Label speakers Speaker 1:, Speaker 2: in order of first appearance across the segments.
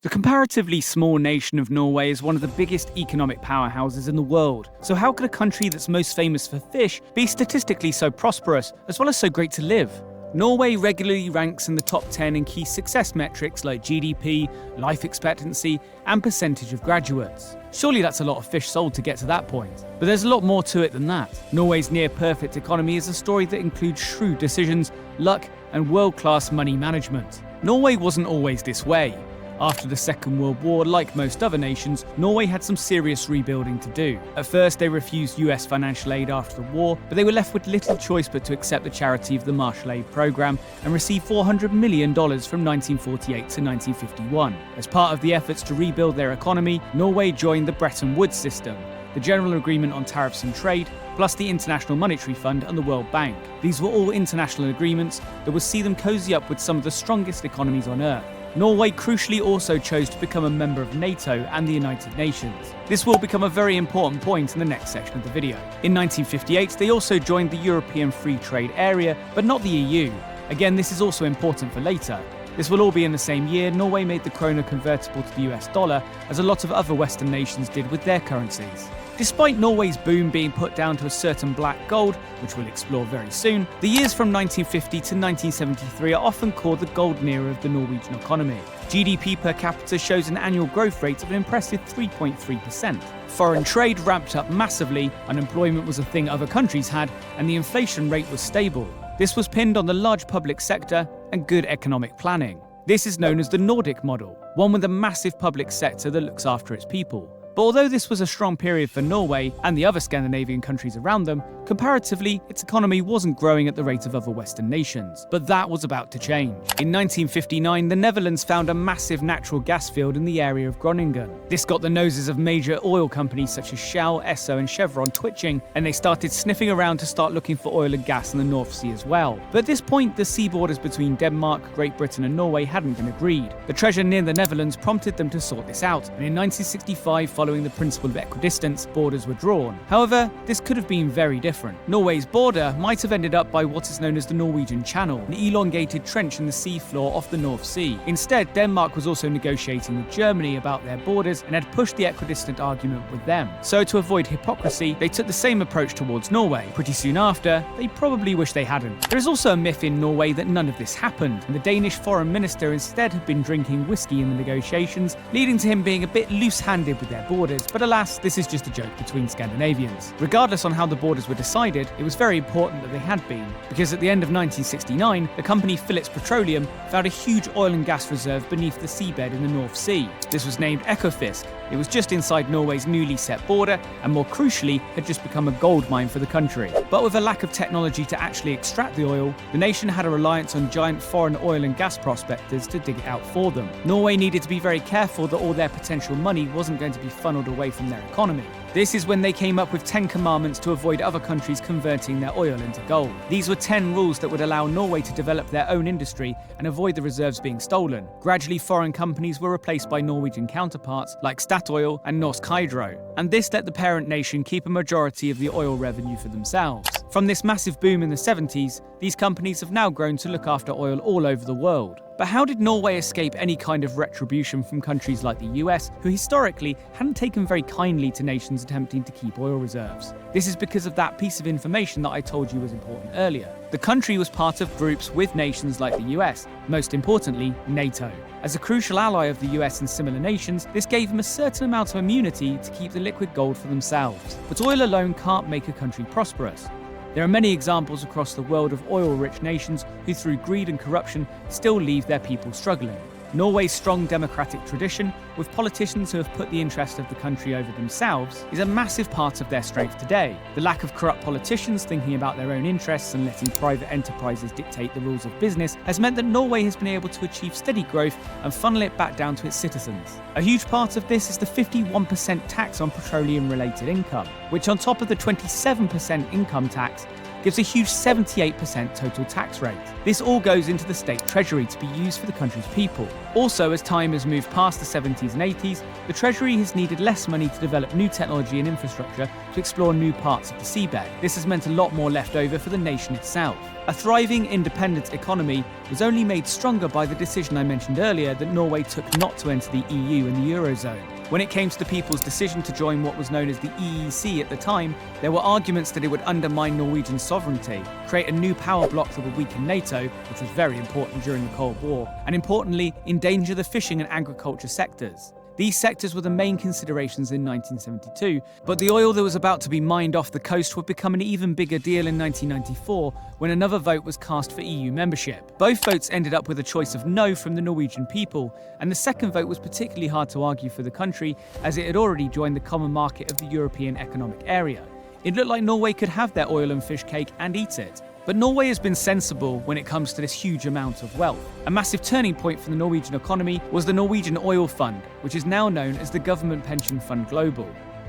Speaker 1: The comparatively small nation of Norway is one of the biggest economic powerhouses in the world. So how could a country that's most famous for fish be statistically so prosperous, as well as so great to live? Norway regularly ranks in the top 10 in key success metrics like GDP, life expectancy, and percentage of graduates. Surely that's a lot of fish sold to get to that point. But there's a lot more to it than that. Norway's near-perfect economy is a story that includes shrewd decisions, luck, and world-class money management. Norway wasn't always this way. After the Second World War, like most other nations, Norway had some serious rebuilding to do. At first, they refused US financial aid after the war, but they were left with little choice but to accept the charity of the Marshall Aid Program and receive $400 million from 1948 to 1951. As part of the efforts to rebuild their economy, Norway joined the Bretton Woods system, the General Agreement on Tariffs and Trade, plus the International Monetary Fund and the World Bank. These were all international agreements that would see them cozy up with some of the strongest economies on Earth. Norway crucially also chose to become a member of NATO and the United Nations. This will become a very important point in the next section of the video. In 1958, they also joined the European Free Trade Area, but not the EU. Again, this is also important for later. This will all be in the same year. Norway made the krona convertible to the US dollar, as a lot of other Western nations did with their currencies. Despite Norway's boom being put down to a certain black gold, which we'll explore very soon, the years from 1950 to 1973 are often called the golden era of the Norwegian economy. GDP per capita shows an annual growth rate of an impressive 3.3%. Foreign trade ramped up massively, unemployment was a thing other countries had, and the inflation rate was stable. This was pinned on the large public sector and good economic planning. This is known as the Nordic model, one with a massive public sector that looks after its people. But although this was a strong period for Norway and the other Scandinavian countries around them, comparatively, its economy wasn't growing at the rate of other Western nations. But that was about to change. In 1959, the Netherlands found a massive natural gas field in the area of Groningen. This got the noses of major oil companies such as Shell, Esso, and Chevron twitching, and they started sniffing around to start looking for oil and gas in the North Sea as well. But at this point, the sea borders between Denmark, Great Britain, and Norway hadn't been agreed. The treasure near the Netherlands prompted them to sort this out, and in 1965, following the principle of equidistance, borders were drawn. However, this could have been very different. Norway's border might have ended up by what is known as the Norwegian Channel, an elongated trench in the seafloor off the North Sea. Instead, Denmark was also negotiating with Germany about their borders and had pushed the equidistant argument with them. So to avoid hypocrisy, they took the same approach towards Norway. Pretty soon after, they probably wish they hadn't. There is also a myth in Norway that none of this happened, and the Danish foreign minister instead had been drinking whiskey in the negotiations, leading to him being a bit loose-handed with their borders. But alas, this is just a joke between Scandinavians. Regardless on how the borders were decided, it was very important that they had been, because at the end of 1969, the company Phillips Petroleum found a huge oil and gas reserve beneath the seabed in the North Sea. This was named Ekofisk. It was just inside Norway's newly set border, and more crucially, had just become a gold mine for the country. But with a lack of technology to actually extract the oil, the nation had a reliance on giant foreign oil and gas prospectors to dig it out for them. Norway needed to be very careful that all their potential money wasn't going to be funneled away from their economy. This is when they came up with 10 commandments to avoid other countries converting their oil into gold. These were 10 rules that would allow Norway to develop their own industry and avoid the reserves being stolen. Gradually, foreign companies were replaced by Norwegian counterparts like Statoil and Norsk Hydro, and this let the parent nation keep a majority of the oil revenue for themselves. From this massive boom in the 70s, these companies have now grown to look after oil all over the world. But how did Norway escape any kind of retribution from countries like the US, who historically hadn't taken very kindly to nations attempting to keep oil reserves? This is because of that piece of information that I told you was important earlier. The country was part of groups with nations like the US, most importantly, NATO. As a crucial ally of the US and similar nations, this gave them a certain amount of immunity to keep the liquid gold for themselves. But oil alone can't make a country prosperous. There are many examples across the world of oil-rich nations who through greed and corruption still leave their people struggling. Norway's strong democratic tradition, with politicians who have put the interest of the country over themselves, is a massive part of their strength today. The lack of corrupt politicians thinking about their own interests and letting private enterprises dictate the rules of business has meant that Norway has been able to achieve steady growth and funnel it back down to its citizens. A huge part of this is the 51% tax on petroleum-related income, which on top of the 27% income tax gives a huge 78% total tax rate. This all goes into the state treasury to be used for the country's people. Also, as time has moved past the 70s and 80s, the treasury has needed less money to develop new technology and infrastructure to explore new parts of the seabed. This has meant a lot more left over for the nation itself. A thriving, independent economy was only made stronger by the decision I mentioned earlier that Norway took not to enter the EU and the Eurozone. When it came to the people's decision to join what was known as the EEC at the time, there were arguments that it would undermine Norwegian sovereignty, create a new power bloc that would weaken NATO, which was very important during the Cold War, and importantly, endanger the fishing and agriculture sectors. These sectors were the main considerations in 1972, but the oil that was about to be mined off the coast would become an even bigger deal in 1994 when another vote was cast for EU membership. Both votes ended up with a choice of no from the Norwegian people, and the second vote was particularly hard to argue for the country as it had already joined the common market of the European Economic Area. It looked like Norway could have their oil and fish cake and eat it. But Norway has been sensible when it comes to this huge amount of wealth. A massive turning point for the Norwegian economy was the Norwegian Oil Fund, which is now known as the Government Pension Fund Global,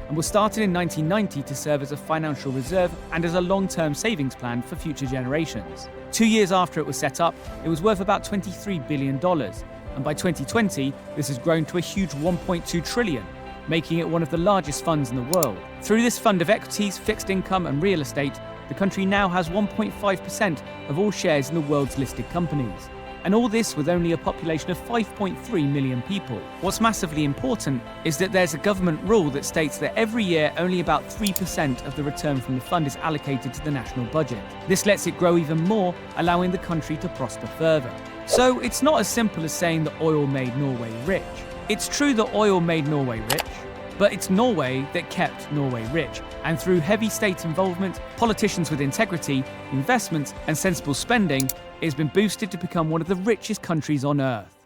Speaker 1: and was started in 1990 to serve as a financial reserve and as a long-term savings plan for future generations. 2 years after it was set up, it was worth about $23 billion, and by 2020, this has grown to a huge $1.2 trillion, making it one of the largest funds in the world. Through this fund of equities, fixed income and real estate, the country now has 1.5% of all shares in the world's listed companies. And all this with only a population of 5.3 million people. What's massively important is that there's a government rule that states that every year only about 3% of the return from the fund is allocated to the national budget. This lets it grow even more, allowing the country to prosper further. So it's not as simple as saying that oil made Norway rich. It's true that oil made Norway rich, but it's Norway that kept Norway rich, and through heavy state involvement, politicians with integrity, investment, and sensible spending, it has been boosted to become one of the richest countries on earth.